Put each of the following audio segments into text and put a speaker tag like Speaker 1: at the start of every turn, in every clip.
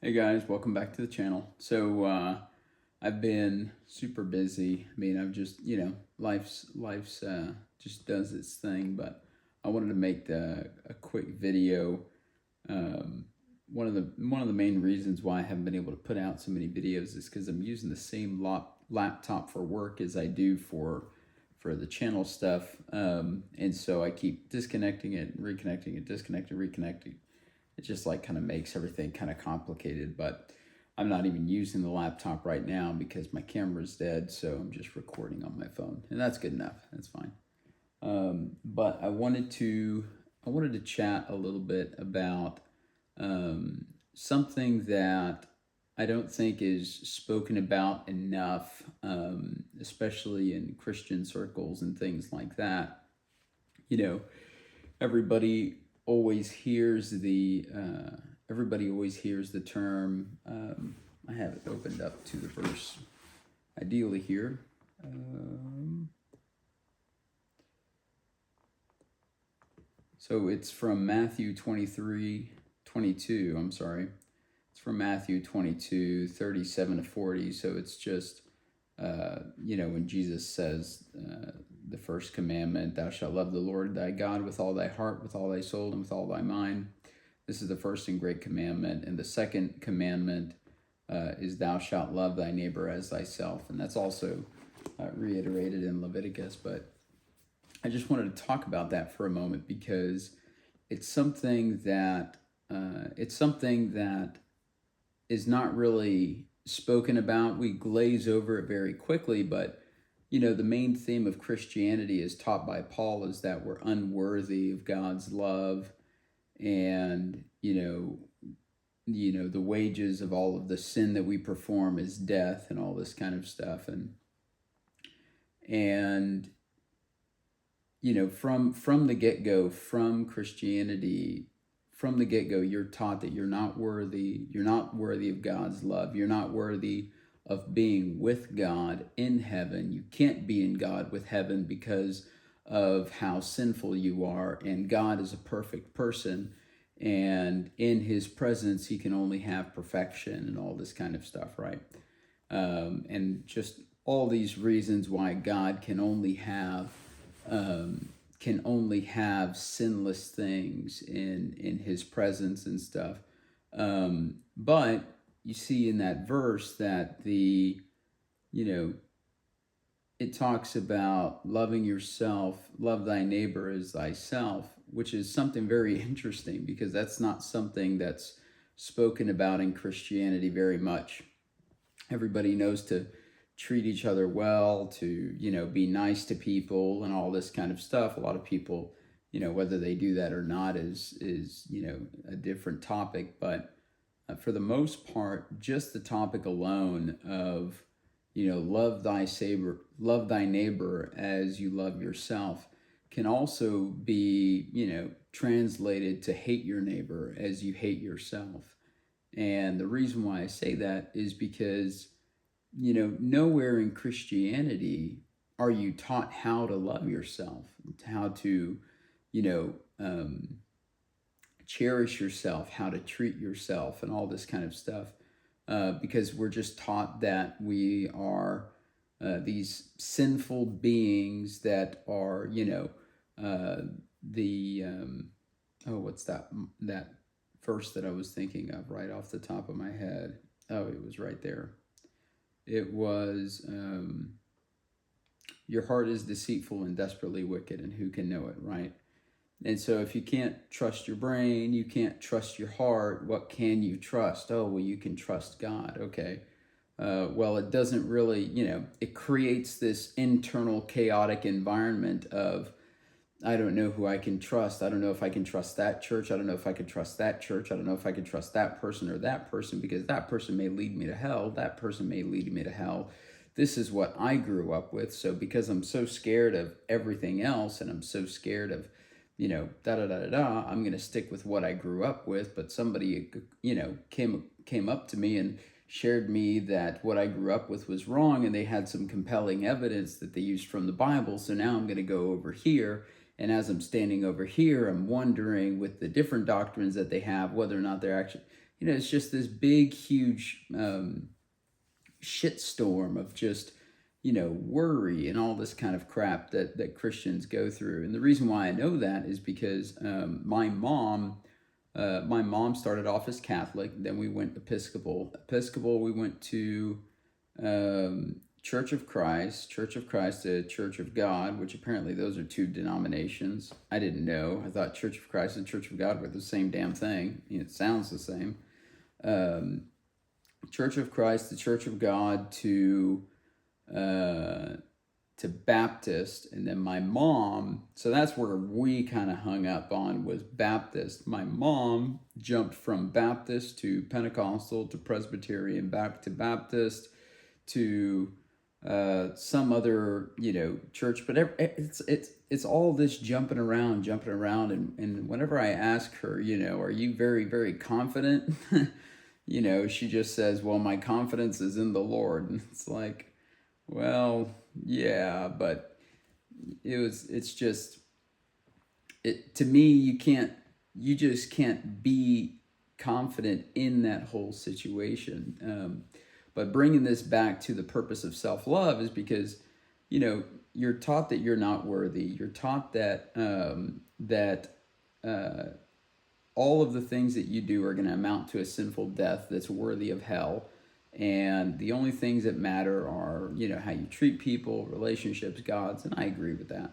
Speaker 1: Hey guys, welcome back to the channel. I've been super busy. I mean, I've just, life's just does its thing, but I wanted to make a quick video. Um, one of the main reasons why I haven't been able to put out so many videos is because I'm using the same laptop for work as I do for the channel stuff. And so I keep disconnecting it, reconnecting it, disconnecting, reconnecting. It just like kind of makes everything kind of complicated, but I'm not even using the laptop right now because my camera's dead, so I'm just recording on my phone, and that's good enough. That's fine. But I wanted to chat a little bit about something that I don't think is spoken about enough, especially in Christian circles and things like that. You know, everybody always hears the term. I have it opened up to the verse ideally here. So it's from Matthew 23:22. I'm sorry. It's from Matthew 22:37 to 40. So it's just, when Jesus says the first commandment, thou shalt love the Lord thy God with all thy heart, with all thy soul, and with all thy mind. This is the first and great commandment. And the second commandment is thou shalt love thy neighbor as thyself. And that's also reiterated in Leviticus. But I just wanted to talk about that for a moment because it's something that is not really spoken about. We glaze over it very quickly, but the main theme of Christianity as taught by Paul is that we're unworthy of God's love, and the wages of all of the sin that we perform is death and all this kind of stuff. And from the get-go, from Christianity, from the get-go, you're taught that you're not worthy of God's love. You're not worthy of being with God in heaven. You can't be in God with heaven because of how sinful you are, and God is a perfect person, and in his presence he can only have perfection and all this kind of stuff, right? And just all these reasons why God can only have sinless things in his presence and stuff. But you see in that verse that it talks about loving yourself, love thy neighbor as thyself, which is something very interesting because that's not something that's spoken about in Christianity very much. Everybody knows to treat each other well, to be nice to people and all this kind of stuff. A lot of people, whether they do that or not is a different topic, but for the most part, just the topic alone of love thy neighbor as you love yourself can also be translated to hate your neighbor as you hate yourself. And the reason why I say that is because nowhere in Christianity are you taught how to love yourself, how to cherish yourself, how to treat yourself, and all this kind of stuff, because we're just taught that we are these sinful beings that are, what's that verse that I was thinking of right off the top of my head? Oh, it was right there. It was, your heart is deceitful and desperately wicked, and who can know it, right? And so if you can't trust your brain, you can't trust your heart, what can you trust? Oh, well, you can trust God. Okay. Well, it doesn't really, it creates this internal chaotic environment of, I don't know who I can trust. I don't know if I can trust that church. I don't know if I can trust that church. I don't know if I can trust that person or that person, because that person may lead me to hell. That person may lead me to hell. This is what I grew up with. So because I'm so scared of everything else, and I'm so scared of, I'm going to stick with what I grew up with. But somebody, came up to me and shared me that what I grew up with was wrong, and they had some compelling evidence that they used from the Bible. So now I'm going to go over here. And as I'm standing over here, I'm wondering with the different doctrines that they have, whether or not they're actually, it's just this big, huge shitstorm of just, worry and all this kind of crap that Christians go through. And the reason why I know that is because my mom started off as Catholic, then we went Episcopal. We went to Church of Christ, to Church of God, which apparently those are two denominations. I didn't know. I thought Church of Christ and Church of God were the same damn thing. It sounds the same. Church of Christ, the Church of God, to Baptist, and then my mom, so that's where we kind of hung up on, was Baptist. My mom jumped from Baptist to Pentecostal to Presbyterian, back to Baptist to some other church, but it's all this jumping around, and whenever I ask her, are you very, very confident? She just says, well, my confidence is in the Lord. And it's like, well, yeah, but it's just, to me, you just can't be confident in that whole situation. But bringing this back to the purpose of self-love is because, you're taught that you're not worthy. You're taught that, all of the things that you do are going to amount to a sinful death that's worthy of hell. And the only things that matter are, how you treat people, relationships, gods, and I agree with that.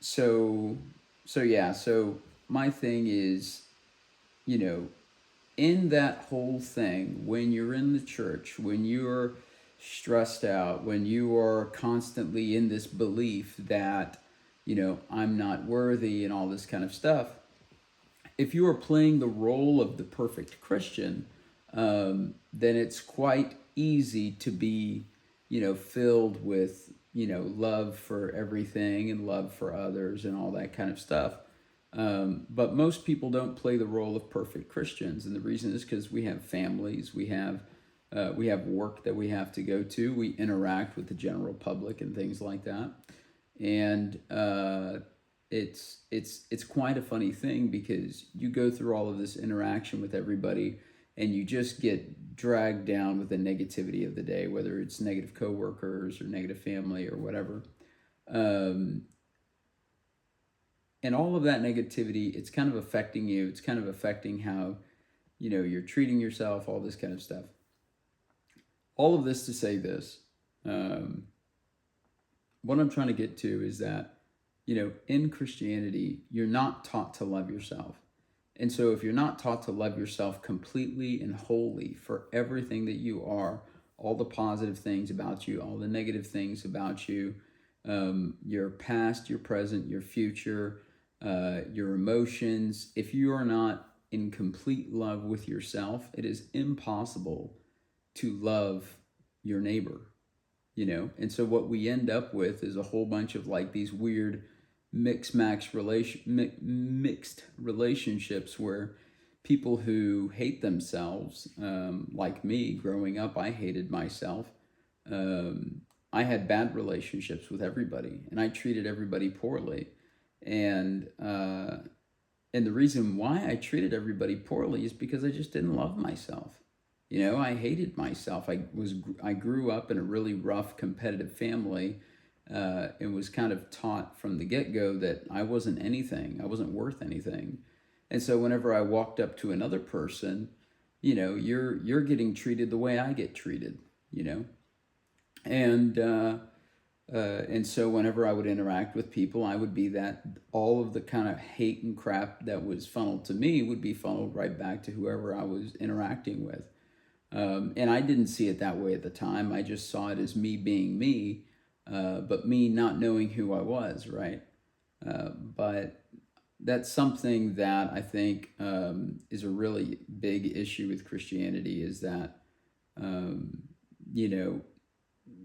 Speaker 1: So my thing is, in that whole thing, when you're in the church, when you're stressed out, when you are constantly in this belief that, I'm not worthy and all this kind of stuff, if you are playing the role of the perfect Christian, then it's quite easy to be, filled with, love for everything and love for others and all that kind of stuff. But most people don't play the role of perfect Christians, and the reason is because we have families, we have work that we have to go to, we interact with the general public and things like that, and it's quite a funny thing because you go through all of this interaction with everybody, and you just get dragged down with the negativity of the day, whether it's negative coworkers or negative family or whatever. And all of that negativity, it's kind of affecting you. It's kind of affecting how, you're treating yourself, all this kind of stuff. All of this to say this, what I'm trying to get to is that, in Christianity, you're not taught to love yourself. And so if you're not taught to love yourself completely and wholly for everything that you are, all the positive things about you, all the negative things about you, your past, your present, your future, your emotions, if you are not in complete love with yourself, it is impossible to love your neighbor, And so what we end up with is a whole bunch of like these weird mixed relationships where people who hate themselves, like me growing up, I hated myself. I had bad relationships with everybody, and I treated everybody poorly. And the reason why I treated everybody poorly is because I just didn't love myself. I hated myself. I grew up in a really rough, competitive family, and was kind of taught from the get-go that I wasn't anything. I wasn't worth anything. And so whenever I walked up to another person, you're getting treated the way I get treated, And so whenever I would interact with people, I would be that all of the kind of hate and crap that was funneled to me would be funneled right back to whoever I was interacting with. And I didn't see it that way at the time. I just saw it as me being me, but me not knowing who I was, right? But that's something that I think is a really big issue with Christianity, is that,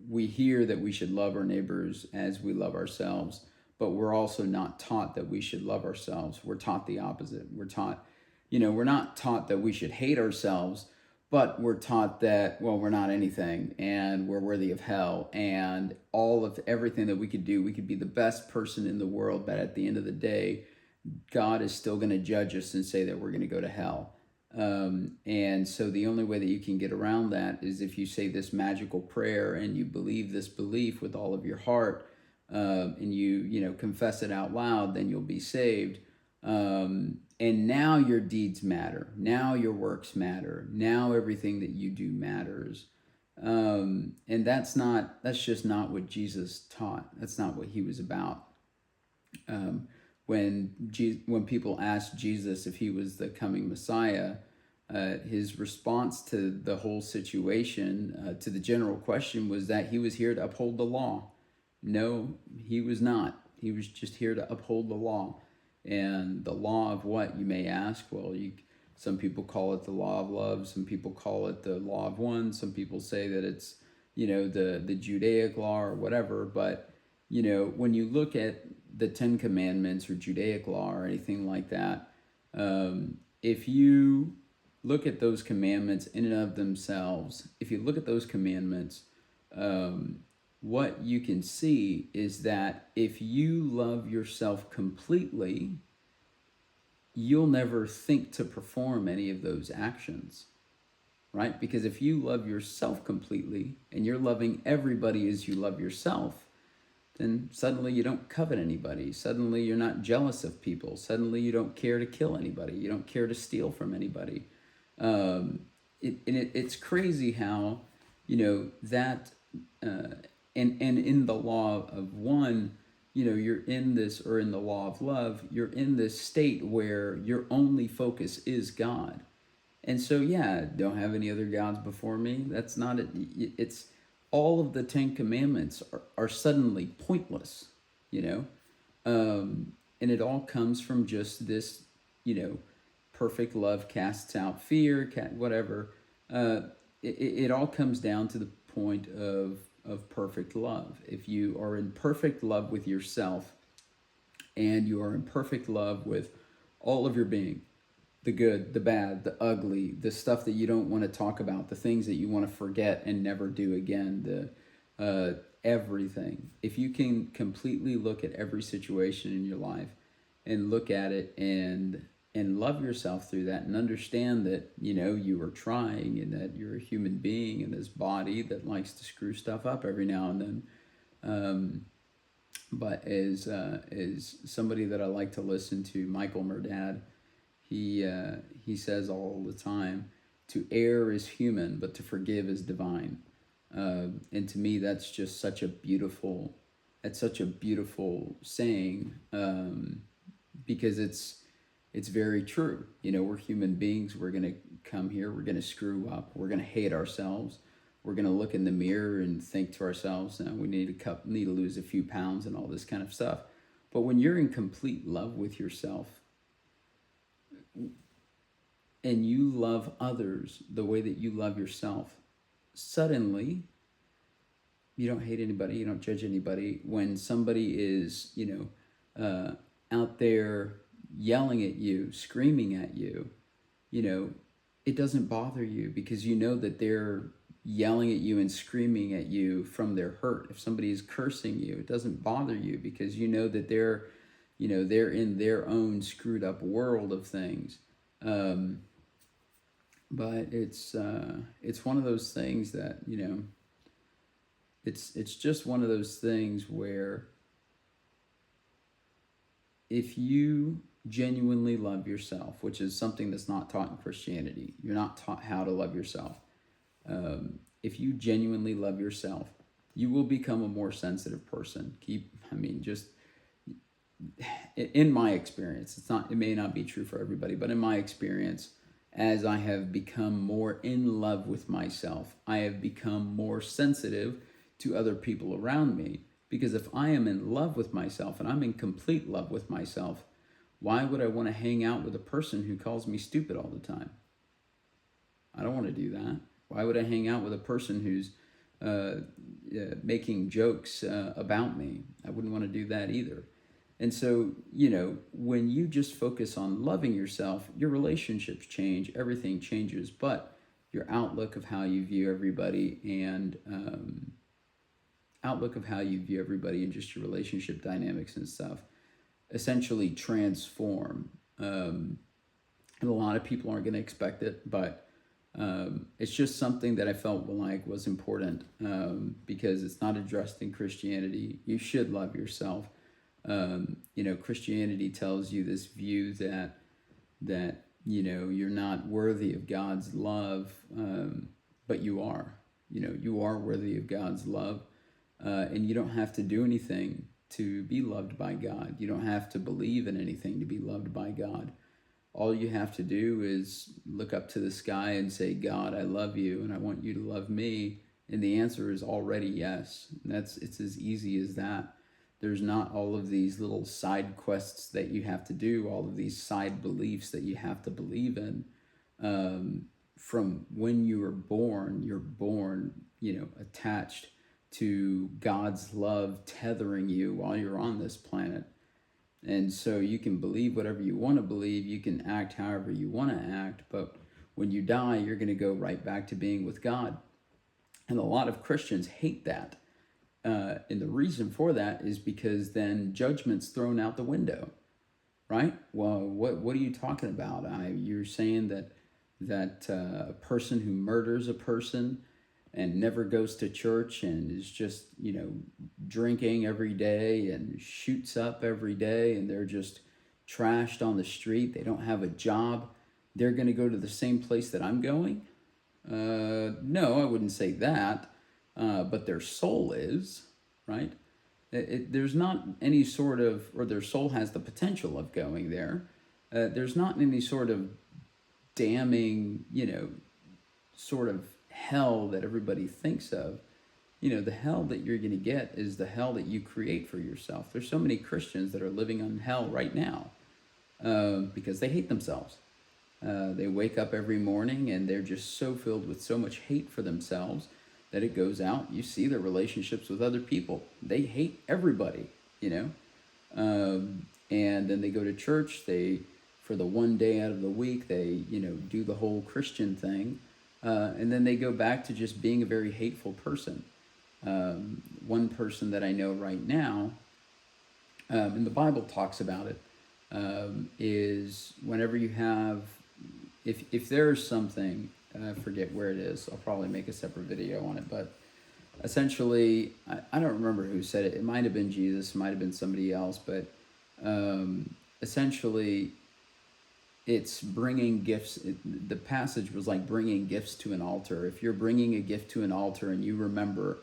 Speaker 1: we hear that we should love our neighbors as we love ourselves, but we're also not taught that we should love ourselves. We're taught the opposite. We're taught, we're not taught that we should hate ourselves, but we're taught that, well, we're not anything and we're worthy of hell, and all of everything that we could do, we could be the best person in the world, but at the end of the day, God is still going to judge us and say that we're going to go to hell. And so the only way that you can get around that is if you say this magical prayer and you believe this belief with all of your heart, and you confess it out loud, then you'll be saved. And now your deeds matter. Now your works matter. Now everything that you do matters. And that's just not what Jesus taught. That's not what he was about. When people asked Jesus if he was the coming Messiah, his response to the whole situation, to the general question, was that he was here to uphold the law. No, he was not. He was just here to uphold the law. And the law of what, you may ask? Well, some people call it the law of love. Some people call it the law of one. Some people say that it's, the Judaic law or whatever. But, when you look at the Ten Commandments or Judaic law or anything like that, if you look at those commandments in and of themselves, if you look at those commandments, what you can see is that if you love yourself completely, you'll never think to perform any of those actions, right? Because if you love yourself completely and you're loving everybody as you love yourself, then suddenly you don't covet anybody. Suddenly you're not jealous of people. Suddenly you don't care to kill anybody. You don't care to steal from anybody. It's crazy how, that, and in the law of one, you're in this, or in the law of love, you're in this state where your only focus is God. And so, yeah, don't have any other gods before me. That's not it. It's all of the Ten Commandments are suddenly pointless, and it all comes from just this, perfect love casts out fear, whatever. It all comes down to the point of perfect love. If you are in perfect love with yourself, and you are in perfect love with all of your being, the good, the bad, the ugly, the stuff that you don't want to talk about, the things that you want to forget and never do again, everything. If you can completely look at every situation in your life and look at it and love yourself through that, and understand that, you are trying, and that you're a human being in this body that likes to screw stuff up every now and then. But as somebody that I like to listen to, Michael Murdad, he says all the time, to err is human, but to forgive is divine. And to me, that's just such a beautiful saying, because it's very true. We're human beings. We're going to come here. We're going to screw up. We're going to hate ourselves. We're going to look in the mirror and think to ourselves, we need to lose a few pounds and all this kind of stuff. But when you're in complete love with yourself, and you love others the way that you love yourself, suddenly you don't hate anybody, you don't judge anybody. When somebody is, out there yelling at you, screaming at you, it doesn't bother you, because you know that they're yelling at you and screaming at you from their hurt. If somebody is cursing you, it doesn't bother you, because you know that they're in their own screwed up world of things. But it's one of those things that, it's just one of those things where if you genuinely love yourself, which is something that's not taught in Christianity, you're not taught how to love yourself. If you genuinely love yourself, you will become a more sensitive person. Just in my experience, it may not be true for everybody, but in my experience, as I have become more in love with myself, I have become more sensitive to other people around me. Because if I am in love with myself, and I'm in complete love with myself, why would I want to hang out with a person who calls me stupid all the time? I don't want to do that. Why would I hang out with a person who's making jokes about me? I wouldn't want to do that either. And so, when you just focus on loving yourself, your relationships change, everything changes, but your outlook of how you view everybody, and just your relationship dynamics and stuff, essentially transform. And a lot of people aren't going to expect it, but it's just something that I felt like was important, because it's not addressed in Christianity. You should love yourself. Christianity tells you this view that you're not worthy of God's love, but you are. You are worthy of God's love, and you don't have to do anything to be loved by God. You don't have to believe in anything to be loved by God. All you have to do is look up to the sky and say, God, I love you and I want you to love me. And the answer is already yes. It's as easy as that. There's not all of these little side quests that you have to do, all of these side beliefs that you have to believe in. From when you're born, attached to God's love tethering you while you're on this planet. And so you can believe whatever you want to believe, you can act however you want to act, but when you die, you're going to go right back to being with God. And a lot of Christians hate that. And the reason for that is because then judgment's thrown out the window, right? Well, what are you talking about? You're saying that a person who murders a person and never goes to church and is just, drinking every day and shoots up every day and they're just trashed on the street, they don't have a job, they're going to go to the same place that I'm going? No, I wouldn't say that, but their soul is, right? There's not any sort of, or their soul has the potential of going there. There's not any sort of damning, sort of hell that everybody thinks of. The hell that you're going to get is the hell that you create for yourself. There's so many Christians that are living on hell right now because they hate themselves. They wake up every morning and they're just so filled with so much hate for themselves that it goes out. You see their relationships with other people. They hate everybody, and then they go to church. For the one day out of the week, they, do the whole Christian thing. And then they go back to just being a very hateful person. One person that I know right now, and the Bible talks about it, is whenever you have, if there's something, I forget where it is, I'll probably make a separate video on it, but essentially, I don't remember who said it. It might have been Jesus, it might have been somebody else, but essentially, it's bringing gifts. The passage was like bringing gifts to an altar. If you're bringing a gift to an altar and you remember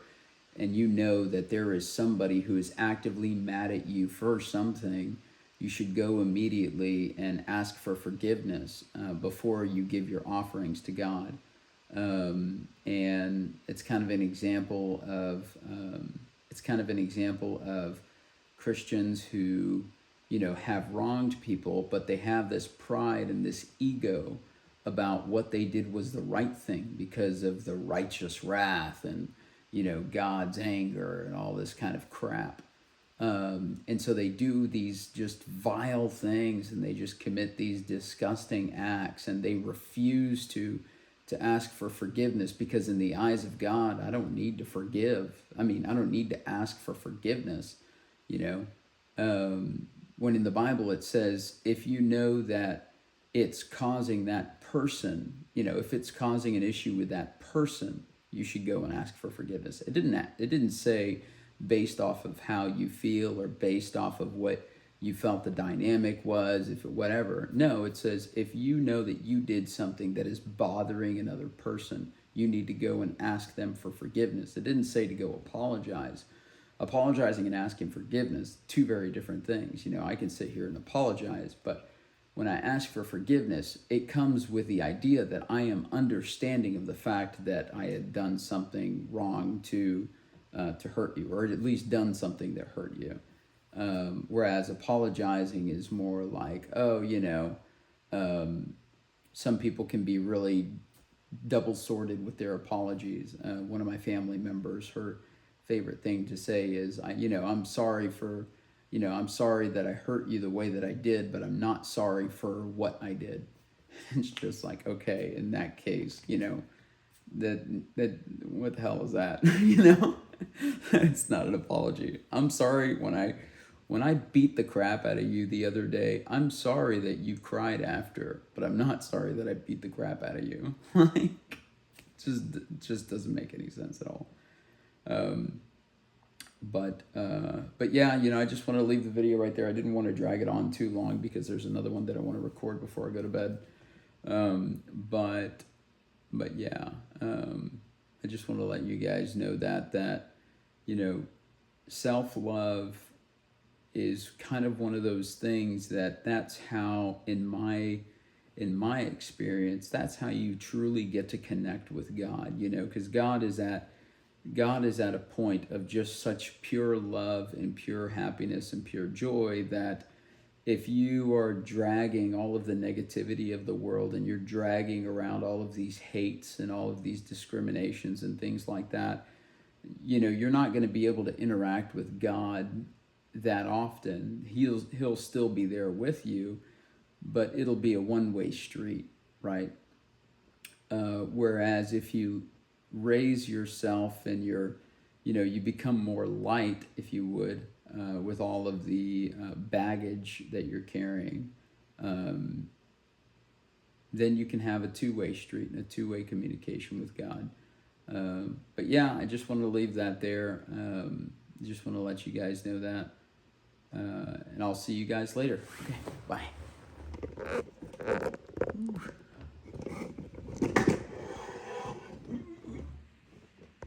Speaker 1: and you know that there is somebody who is actively mad at you for something, you should go immediately and ask for forgiveness before you give your offerings to God. And it's kind of an example of Christians who have wronged people, but they have this pride and this ego about what they did was the right thing because of the righteous wrath and, God's anger and all this kind of crap. And so they do these just vile things and they just commit these disgusting acts and they refuse to ask for forgiveness because in the eyes of God, I don't need to forgive. I don't need to ask for forgiveness, when in the Bible it says, if you know that it's causing that person, if it's causing an issue with that person, you should go and ask for forgiveness. It didn't say based off of how you feel or based off of what you felt the dynamic was, whatever. No, it says if you know that you did something that is bothering another person, you need to go and ask them for forgiveness. It didn't say to go apologize. Apologizing and asking forgiveness, two very different things. I can sit here and apologize, but when I ask for forgiveness, it comes with the idea that I am understanding of the fact that I had done something wrong to hurt you, or at least done something that hurt you. Whereas apologizing is more like, some people can be really double-sworded with their apologies. One of my family members, her favorite thing to say is, I'm sorry that I hurt you the way that I did, but I'm not sorry for what I did. It's just like, okay, in that case, that what the hell is that? It's not an apology. I'm sorry when when I beat the crap out of you the other day, I'm sorry that you cried after, but I'm not sorry that I beat the crap out of you. Like, just doesn't make any sense at all. But yeah, I just want to leave the video right there. I didn't want to drag it on too long because there's another one that I want to record before I go to bed. But yeah, I just want to let you guys know that self-love is kind of one of those things that's how, in my experience, that's how you truly get to connect with God, because God is at a point of just such pure love and pure happiness and pure joy that if you are dragging all of the negativity of the world and you're dragging around all of these hates and all of these discriminations and things like that, you're not going to be able to interact with God that often. He'll still be there with you, but it'll be a one-way street, right? Whereas if you raise yourself and you become more light, if you would, with all of the baggage that you're carrying, then you can have a two-way street and a two-way communication with God. But yeah, I just want to leave that there. Just want to let you guys know that. And I'll see you guys later. Okay, bye.